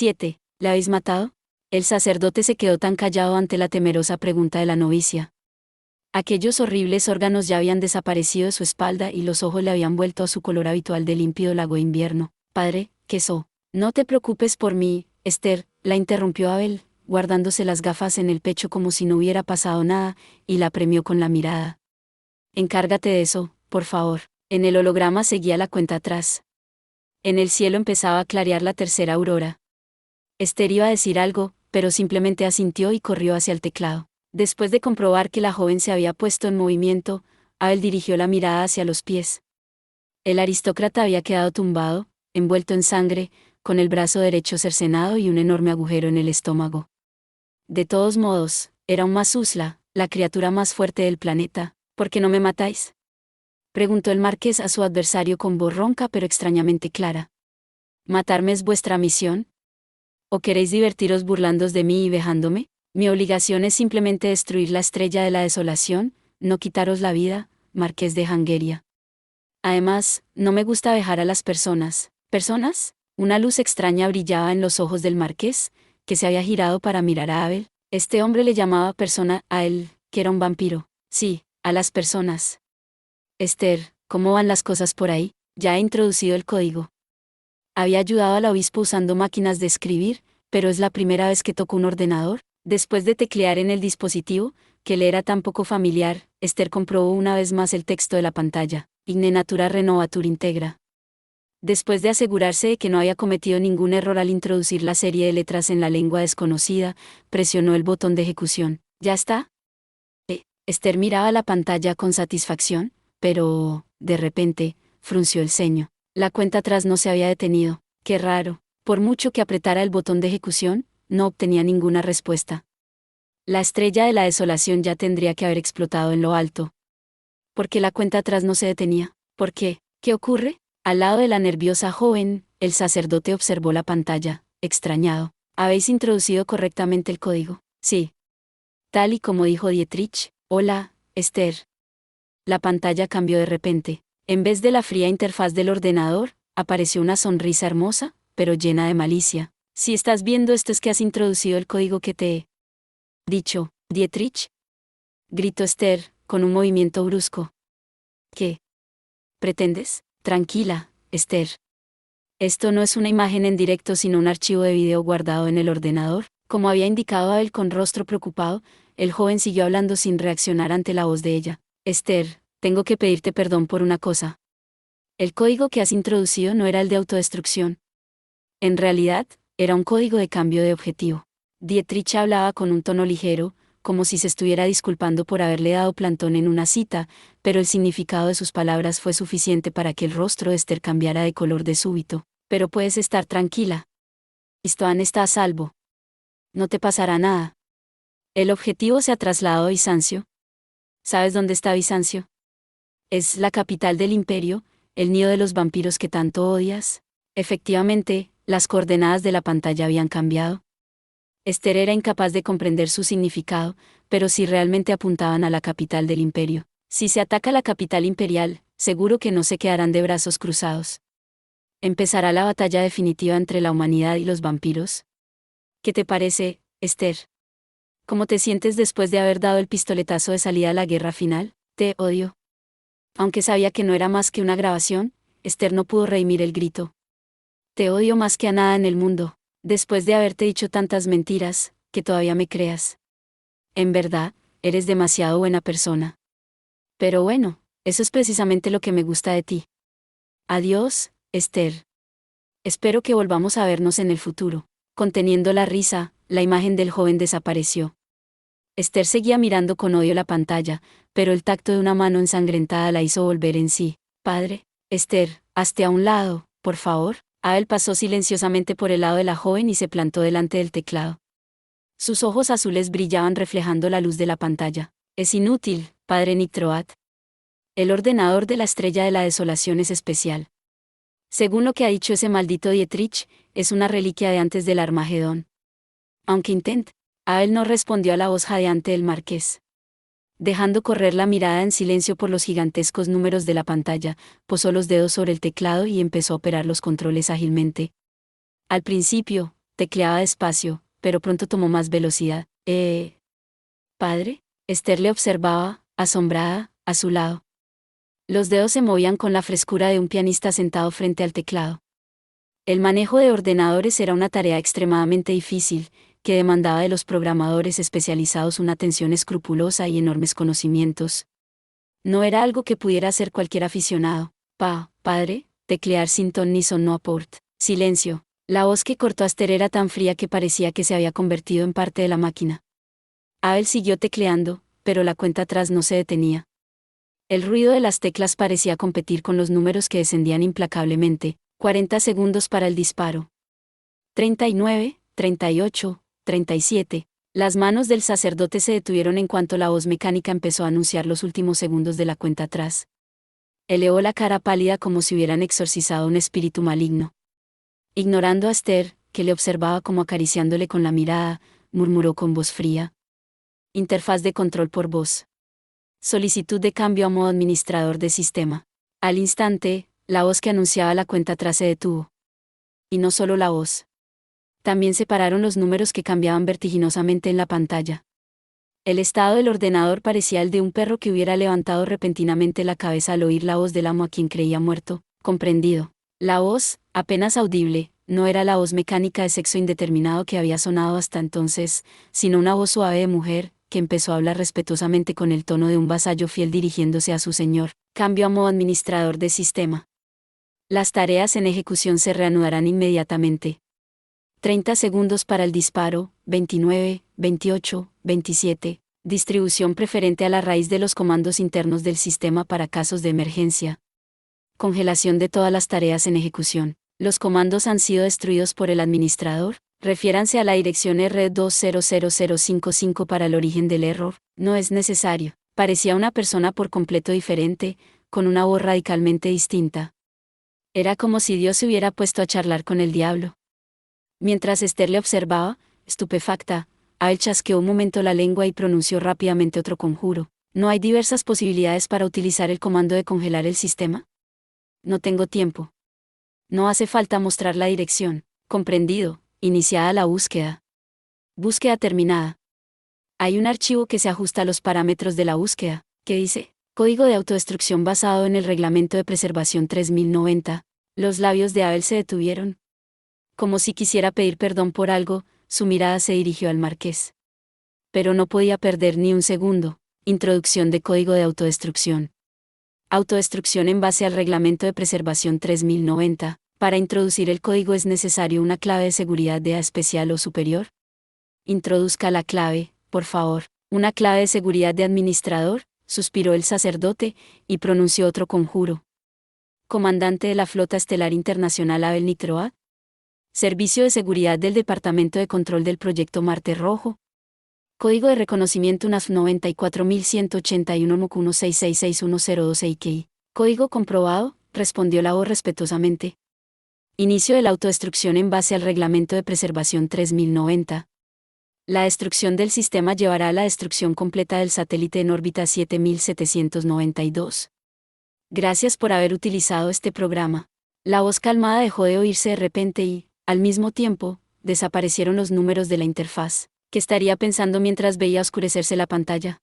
7. ¿La habéis matado? El sacerdote se quedó tan callado ante la temerosa pregunta de la novicia. Aquellos horribles órganos ya habían desaparecido de su espalda y los ojos le habían vuelto a su color habitual de límpido lago de invierno. Padre, ¿qué so? No te preocupes por mí, Esther, la interrumpió Abel, guardándose las gafas en el pecho como si no hubiera pasado nada, y la premió con la mirada. Encárgate de eso, por favor. En el holograma seguía la cuenta atrás. En el cielo empezaba a clarear la tercera aurora. Esther iba a decir algo, pero simplemente asintió y corrió hacia el teclado. Después de comprobar que la joven se había puesto en movimiento, Abel dirigió la mirada hacia los pies. El aristócrata había quedado tumbado, envuelto en sangre, con el brazo derecho cercenado y un enorme agujero en el estómago. De todos modos, era un Mazuzla, la criatura más fuerte del planeta. ¿Por qué no me matáis?, preguntó el marqués a su adversario con voz ronca pero extrañamente clara. ¿Matarme es vuestra misión? ¿O queréis divertiros burlándoos de mí y vejándome? Mi obligación es simplemente destruir la estrella de la desolación, no quitaros la vida, marqués de Hangeria. Además, no me gusta vejar a las personas. ¿Personas? Una luz extraña brillaba en los ojos del marqués, que se había girado para mirar a Abel. Este hombre le llamaba persona a él, que era un vampiro. Sí, a las personas. Esther, ¿cómo van las cosas por ahí? Ya he introducido el código. Había ayudado al obispo usando máquinas de escribir, pero es la primera vez que toco un ordenador. Después de teclear en el dispositivo, que le era tan poco familiar, Esther comprobó una vez más el texto de la pantalla. Igne natura renovatur integra. Después de asegurarse de que no había cometido ningún error al introducir la serie de letras en la lengua desconocida, presionó el botón de ejecución. ¿Ya está? Esther miraba la pantalla con satisfacción, pero, de repente, frunció el ceño. La cuenta atrás no se había detenido. Qué raro. Por mucho que apretara el botón de ejecución, no obtenía ninguna respuesta. La estrella de la desolación ya tendría que haber explotado en lo alto. ¿Por qué la cuenta atrás no se detenía? ¿Por qué? ¿Qué ocurre? Al lado de la nerviosa joven, el sacerdote observó la pantalla, extrañado. ¿Habéis introducido correctamente el código? Sí. Tal y como dijo Dietrich. Hola, Esther. La pantalla cambió de repente. En vez de la fría interfaz del ordenador, apareció una sonrisa hermosa, pero llena de malicia. Si estás viendo esto es que has introducido el código que te he dicho, Dietrich, gritó Esther, con un movimiento brusco. ¿Qué pretendes? Tranquila, Esther. Esto no es una imagen en directo sino un archivo de video guardado en el ordenador. Como había indicado Abel con rostro preocupado, el joven siguió hablando sin reaccionar ante la voz de ella. Esther, tengo que pedirte perdón por una cosa. El código que has introducido no era el de autodestrucción. En realidad, era un código de cambio de objetivo. Dietrich hablaba con un tono ligero, como si se estuviera disculpando por haberle dado plantón en una cita, pero el significado de sus palabras fue suficiente para que el rostro de Esther cambiara de color de súbito. Pero puedes estar tranquila. Istvan está a salvo. No te pasará nada. El objetivo se ha trasladado a Bizancio. ¿Sabes dónde está Bizancio? Es la capital del imperio, el nido de los vampiros que tanto odias. Efectivamente, las coordenadas de la pantalla habían cambiado. Esther era incapaz de comprender su significado, pero si realmente apuntaban a la capital del imperio. Si se ataca la capital imperial, seguro que no se quedarán de brazos cruzados. ¿Empezará la batalla definitiva entre la humanidad y los vampiros? ¿Qué te parece, Esther? ¿Cómo te sientes después de haber dado el pistoletazo de salida a la guerra final? Te odio. Aunque sabía que no era más que una grabación, Esther no pudo redimir el grito. Te odio más que a nada en el mundo, después de haberte dicho tantas mentiras, que todavía me creas. En verdad, eres demasiado buena persona. Pero bueno, eso es precisamente lo que me gusta de ti. Adiós, Esther. Espero que volvamos a vernos en el futuro. Conteniendo la risa, la imagen del joven desapareció. Esther seguía mirando con odio la pantalla, pero el tacto de una mano ensangrentada la hizo volver en sí. Padre, Esther, hazte a un lado, por favor. Abel pasó silenciosamente por el lado de la joven y se plantó delante del teclado. Sus ojos azules brillaban reflejando la luz de la pantalla. Es inútil, padre Nitroat. El ordenador de la estrella de la desolación es especial. Según lo que ha dicho ese maldito Dietrich, es una reliquia de antes del Armagedón. Aunque Abel no respondió a la voz jadeante del marqués. Dejando correr la mirada en silencio por los gigantescos números de la pantalla, posó los dedos sobre el teclado y empezó a operar los controles ágilmente. Al principio, tecleaba despacio, pero pronto tomó más velocidad. ¿Padre? Esther le observaba, asombrada, a su lado. Los dedos se movían con la frescura de un pianista sentado frente al teclado. El manejo de ordenadores era una tarea extremadamente difícil, que demandaba de los programadores especializados una atención escrupulosa y enormes conocimientos. No era algo que pudiera hacer cualquier aficionado. Padre, teclear sin ton ni son no aport. Silencio. La voz que cortó a Esther era tan fría que parecía que se había convertido en parte de la máquina. Abel siguió tecleando, pero la cuenta atrás no se detenía. El ruido de las teclas parecía competir con los números que descendían implacablemente. 40 segundos para el disparo. 39, 38, 37. Las manos del sacerdote se detuvieron en cuanto la voz mecánica empezó a anunciar los últimos segundos de la cuenta atrás. Elevó la cara pálida como si hubieran exorcizado un espíritu maligno. Ignorando a Esther, que le observaba como acariciándole con la mirada, murmuró con voz fría. Interfaz de control por voz. Solicitud de cambio a modo administrador de sistema. Al instante, la voz que anunciaba la cuenta atrás se detuvo. Y no solo la voz. También se pararon los números que cambiaban vertiginosamente en la pantalla. El estado del ordenador parecía el de un perro que hubiera levantado repentinamente la cabeza al oír la voz del amo a quien creía muerto, comprendido. La voz, apenas audible, no era la voz mecánica de sexo indeterminado que había sonado hasta entonces, sino una voz suave de mujer, que empezó a hablar respetuosamente con el tono de un vasallo fiel dirigiéndose a su señor. Cambio a modo administrador de sistema. Las tareas en ejecución se reanudarán inmediatamente. 30 segundos para el disparo, 29, 28, 27. Distribución preferente a la raíz de los comandos internos del sistema para casos de emergencia. Congelación de todas las tareas en ejecución. Los comandos han sido destruidos por el administrador. Refiéranse a la dirección R200055 para el origen del error. No es necesario. Parecía una persona por completo diferente, con una voz radicalmente distinta. Era como si Dios se hubiera puesto a charlar con el diablo. Mientras Esther le observaba, estupefacta, Abel chasqueó un momento la lengua y pronunció rápidamente otro conjuro. ¿No hay diversas posibilidades para utilizar el comando de congelar el sistema? No tengo tiempo. No hace falta mostrar la dirección. Comprendido. Iniciada la búsqueda. Búsqueda terminada. Hay un archivo que se ajusta a los parámetros de la búsqueda, que dice, código de autodestrucción basado en el reglamento de preservación 3090. Los labios de Abel se detuvieron. Como si quisiera pedir perdón por algo, su mirada se dirigió al marqués. Pero no podía perder ni un segundo. Introducción de código de autodestrucción. Autodestrucción en base al reglamento de preservación 3090. Para introducir el código es necesario una clave de seguridad de A especial o superior. Introduzca la clave, por favor. ¿Una clave de seguridad de administrador?, suspiró el sacerdote, y pronunció otro conjuro. Comandante de la Flota Estelar Internacional Abel Nitroat. Servicio de Seguridad del Departamento de Control del Proyecto Marte Rojo. Código de reconocimiento UNAF 94181 MOC 1666102 Código comprobado, respondió la voz respetuosamente. Inicio de la autodestrucción en base al reglamento de preservación 3090. La destrucción del sistema llevará a la destrucción completa del satélite en órbita 7792. Gracias por haber utilizado este programa. La voz calmada dejó de oírse de repente y, al mismo tiempo, desaparecieron los números de la interfaz. ¿Qué estaría pensando mientras veía oscurecerse la pantalla?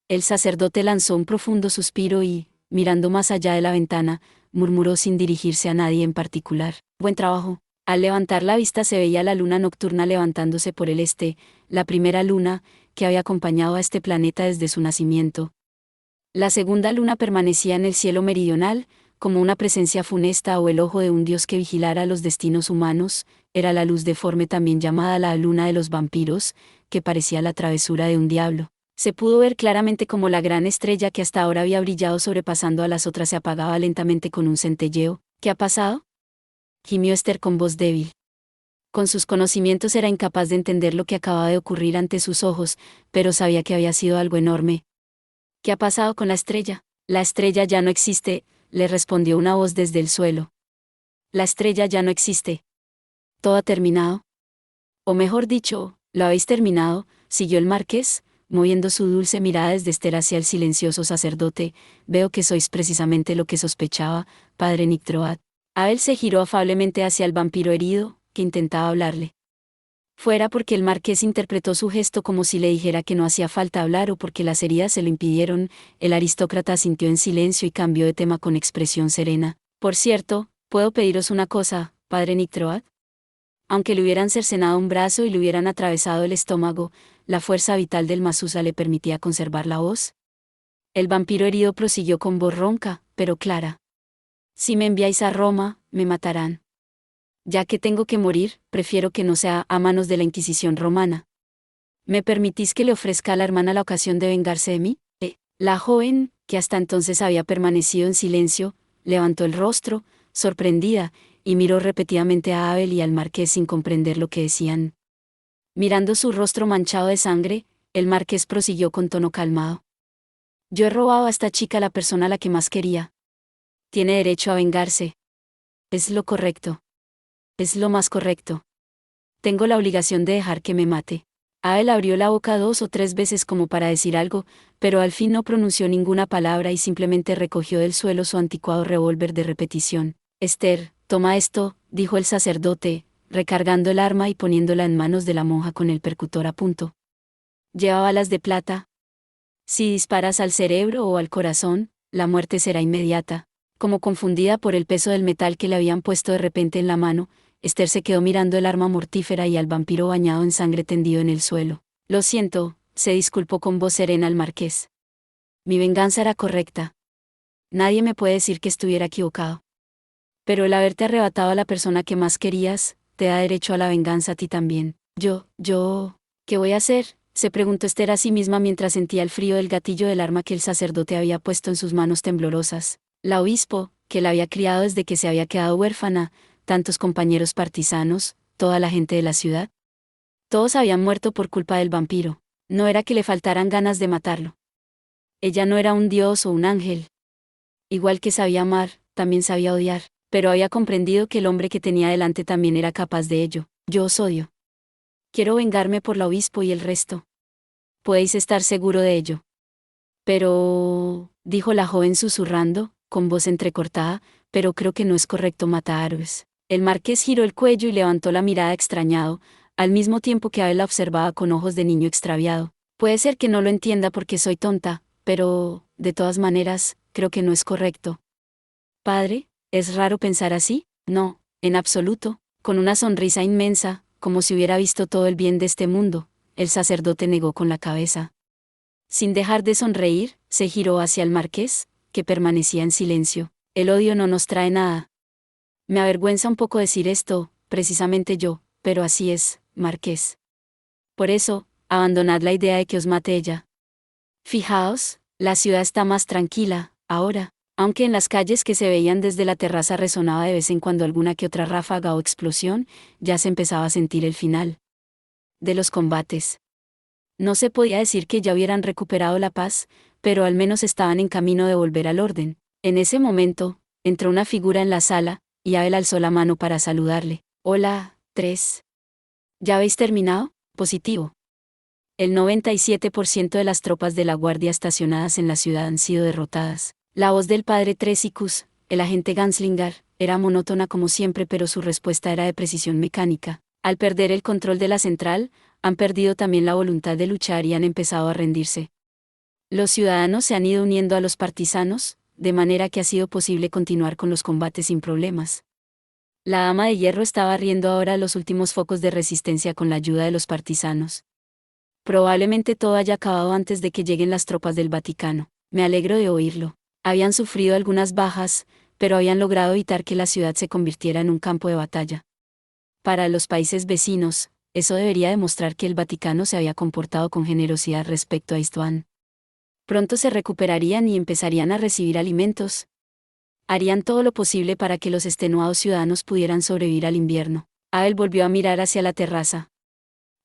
El sacerdote lanzó un profundo suspiro y, mirando más allá de la ventana, murmuró sin dirigirse a nadie en particular. Buen trabajo. Al levantar la vista se veía la luna nocturna levantándose por el este, la primera luna, que había acompañado a este planeta desde su nacimiento. La segunda luna permanecía en el cielo meridional, como una presencia funesta o el ojo de un dios que vigilara los destinos humanos. Era la luz deforme también llamada la luna de los vampiros, que parecía la travesura de un diablo. Se pudo ver claramente como la gran estrella que hasta ahora había brillado sobrepasando a las otras se apagaba lentamente con un centelleo. ¿Qué ha pasado?, gimió Esther con voz débil. Con sus conocimientos era incapaz de entender lo que acababa de ocurrir ante sus ojos, pero sabía que había sido algo enorme. ¿Qué ha pasado con la estrella? La estrella ya no existe, le respondió una voz desde el suelo. La estrella ya no existe. ¿Todo ha terminado? O mejor dicho, ¿lo habéis terminado?, siguió el marqués, moviendo su dulce mirada desde Esther hacia el silencioso sacerdote. Veo que sois precisamente lo que sospechaba, padre Nictroat. Abel se giró afablemente hacia el vampiro herido, que intentaba hablarle. Fuera porque el marqués interpretó su gesto como si le dijera que no hacía falta hablar o porque las heridas se lo impidieron, el aristócrata asintió en silencio y cambió de tema con expresión serena. Por cierto, ¿puedo pediros una cosa, padre Nictroad? Aunque le hubieran cercenado un brazo y le hubieran atravesado el estómago, la fuerza vital del Masusa le permitía conservar la voz. El vampiro herido prosiguió con voz ronca, pero clara. Si me enviáis a Roma, me matarán. Ya que tengo que morir, prefiero que no sea a manos de la Inquisición romana. ¿Me permitís que le ofrezca a la hermana la ocasión de vengarse de mí? La joven, que hasta entonces había permanecido en silencio, levantó el rostro, sorprendida, y miró repetidamente a Abel y al marqués sin comprender lo que decían. Mirando su rostro manchado de sangre, el marqués prosiguió con tono calmado. Yo he robado a esta chica la persona a la que más quería. Tiene derecho a vengarse. Es lo correcto. Es lo más correcto. Tengo la obligación de dejar que me mate. Abel abrió la boca 2 o 3 veces como para decir algo, pero al fin no pronunció ninguna palabra y simplemente recogió del suelo su anticuado revólver de repetición. Esther, toma esto, dijo el sacerdote, recargando el arma y poniéndola en manos de la monja con el percutor a punto. Lleva balas de plata. Si disparas al cerebro o al corazón, la muerte será inmediata. Como confundida por el peso del metal que le habían puesto de repente en la mano, Esther se quedó mirando el arma mortífera y al vampiro bañado en sangre tendido en el suelo. Lo siento, se disculpó con voz serena al marqués. Mi venganza era correcta. Nadie me puede decir que estuviera equivocado. Pero el haberte arrebatado a la persona que más querías, te da derecho a la venganza a ti también. ¿Qué voy a hacer? Se preguntó Esther a sí misma mientras sentía el frío del gatillo del arma que el sacerdote había puesto en sus manos temblorosas. La obispo, que la había criado desde que se había quedado huérfana, tantos compañeros partisanos, toda la gente de la ciudad. Todos habían muerto por culpa del vampiro. No era que le faltaran ganas de matarlo. Ella no era un dios o un ángel. Igual que sabía amar, también sabía odiar, pero había comprendido que el hombre que tenía delante también era capaz de ello. Yo os odio. Quiero vengarme por la obispo y el resto. Podéis estar seguro de ello. Pero, dijo la joven susurrando, con voz entrecortada, pero creo que no es correcto mataros. El marqués giró el cuello y levantó la mirada extrañado, al mismo tiempo que Abel la observaba con ojos de niño extraviado. Puede ser que no lo entienda porque soy tonta, pero, de todas maneras, creo que no es correcto. Padre, ¿es raro pensar así? No, en absoluto. Con una sonrisa inmensa, como si hubiera visto todo el bien de este mundo, el sacerdote negó con la cabeza. Sin dejar de sonreír, se giró hacia el marqués, que permanecía en silencio. El odio no nos trae nada. Me avergüenza un poco decir esto, precisamente yo, pero así es, marqués. Por eso, abandonad la idea de que os mate ella. Fijaos, la ciudad está más tranquila, ahora, aunque en las calles que se veían desde la terraza resonaba de vez en cuando alguna que otra ráfaga o explosión, ya se empezaba a sentir el final de los combates. No se podía decir que ya hubieran recuperado la paz, pero al menos estaban en camino de volver al orden. En ese momento, entró una figura en la sala, y Abel alzó la mano para saludarle. Hola, 3. ¿Ya habéis terminado? Positivo. El 97% de las tropas de la guardia estacionadas en la ciudad han sido derrotadas. La voz del padre Tresicus, el agente Ganslinger, era monótona como siempre, pero su respuesta era de precisión mecánica. Al perder el control de la central, han perdido también la voluntad de luchar y han empezado a rendirse. Los ciudadanos se han ido uniendo a los partisanos, de manera que ha sido posible continuar con los combates sin problemas. La Dama de Hierro está barriendo ahora los últimos focos de resistencia con la ayuda de los partisanos. Probablemente todo haya acabado antes de que lleguen las tropas del Vaticano. Me alegro de oírlo. Habían sufrido algunas bajas, pero habían logrado evitar que la ciudad se convirtiera en un campo de batalla. Para los países vecinos, eso debería demostrar que el Vaticano se había comportado con generosidad respecto a Istvan. Pronto se recuperarían y empezarían a recibir alimentos. Harían todo lo posible para que los extenuados ciudadanos pudieran sobrevivir al invierno. Abel volvió a mirar hacia la terraza.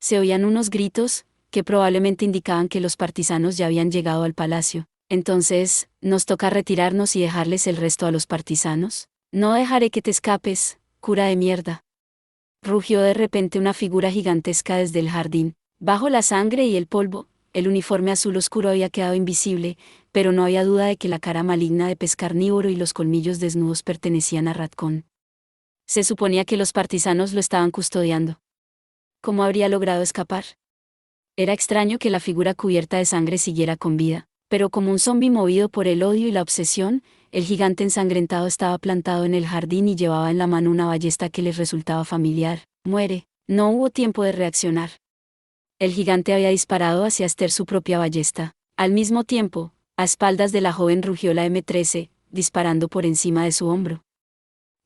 Se oían unos gritos, que probablemente indicaban que los partisanos ya habían llegado al palacio. Entonces, ¿nos toca retirarnos y dejarles el resto a los partisanos? No dejaré que te escapes, cura de mierda. Rugió de repente una figura gigantesca desde el jardín. Bajo la sangre y el polvo, el uniforme azul oscuro había quedado invisible, pero no había duda de que la cara maligna de pez carnívoro y los colmillos desnudos pertenecían a Ratcón. Se suponía que los partisanos lo estaban custodiando. ¿Cómo habría logrado escapar? Era extraño que la figura cubierta de sangre siguiera con vida, pero como un zombi movido por el odio y la obsesión, el gigante ensangrentado estaba plantado en el jardín y llevaba en la mano una ballesta que les resultaba familiar. Muere. No hubo tiempo de reaccionar. El gigante había disparado hacia Esther su propia ballesta. Al mismo tiempo, a espaldas de la joven rugió la M13, disparando por encima de su hombro.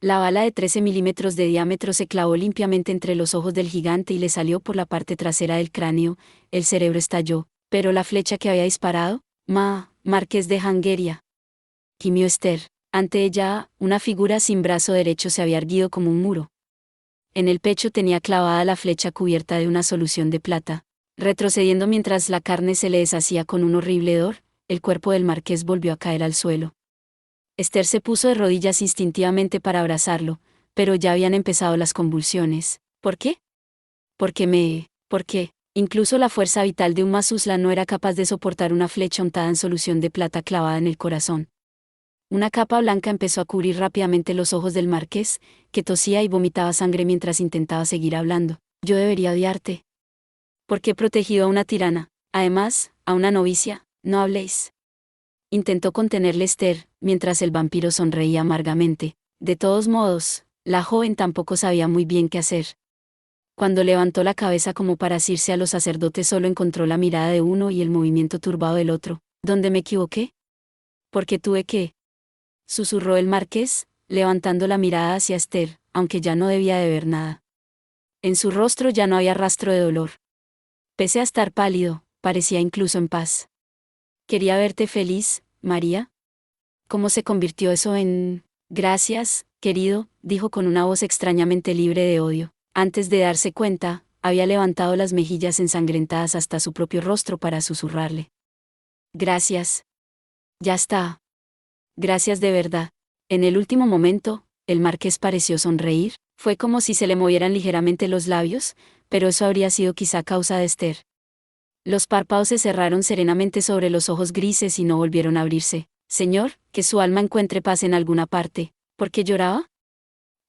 La bala de 13 milímetros de diámetro se clavó limpiamente entre los ojos del gigante y le salió por la parte trasera del cráneo. El cerebro estalló, pero la flecha que había disparado, Marqués de Hangeria. Gimió Esther. Ante ella, una figura sin brazo derecho se había erguido como un muro. En el pecho tenía clavada la flecha cubierta de una solución de plata. Retrocediendo mientras la carne se le deshacía con un horrible hedor, el cuerpo del marqués volvió a caer al suelo. Esther se puso de rodillas instintivamente para abrazarlo, pero ya habían empezado las convulsiones. ¿Por qué? ¿Por qué? Incluso la fuerza vital de un Mazuzla no era capaz de soportar una flecha untada en solución de plata clavada en el corazón. Una capa blanca empezó a cubrir rápidamente los ojos del marqués, que tosía y vomitaba sangre mientras intentaba seguir hablando. Yo debería odiarte. ¿Por qué he protegido a una tirana? Además, a una novicia. No habléis. Intentó contenerle Esther, mientras el vampiro sonreía amargamente. De todos modos, la joven tampoco sabía muy bien qué hacer. Cuando levantó la cabeza como para asirse a los sacerdotes solo encontró la mirada de uno y el movimiento turbado del otro. ¿Dónde me equivoqué? ¿Por qué tuve que? Susurró el marqués, levantando la mirada hacia Esther, aunque ya no debía de ver nada. En su rostro ya no había rastro de dolor. Pese a estar pálido, parecía incluso en paz. Quería verte feliz, María. ¿Cómo se convirtió eso en... Gracias, querido, dijo con una voz extrañamente libre de odio. Antes de darse cuenta, había levantado las mejillas ensangrentadas hasta su propio rostro para susurrarle. Gracias. Ya está. Gracias de verdad. En el último momento, el marqués pareció sonreír, fue como si se le movieran ligeramente los labios, pero eso habría sido quizá causa de Esther. Los párpados se cerraron serenamente sobre los ojos grises y no volvieron a abrirse. Señor, que su alma encuentre paz en alguna parte. ¿Por qué lloraba?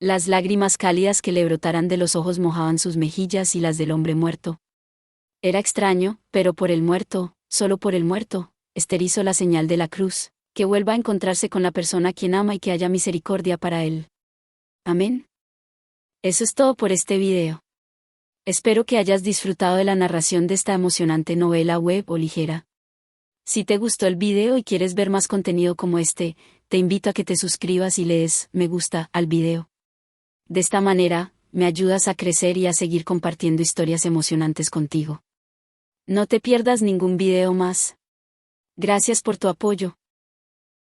Las lágrimas cálidas que le brotaran de los ojos mojaban sus mejillas y las del hombre muerto. Era extraño, pero por el muerto, solo por el muerto, Esther hizo la señal de la cruz. Que vuelva a encontrarse con la persona a quien ama y que haya misericordia para él. Amén. Eso es todo por este video. Espero que hayas disfrutado de la narración de esta emocionante novela web o ligera. Si te gustó el video y quieres ver más contenido como este, te invito a que te suscribas y le des me gusta al video. De esta manera, me ayudas a crecer y a seguir compartiendo historias emocionantes contigo. No te pierdas ningún video más. Gracias por tu apoyo.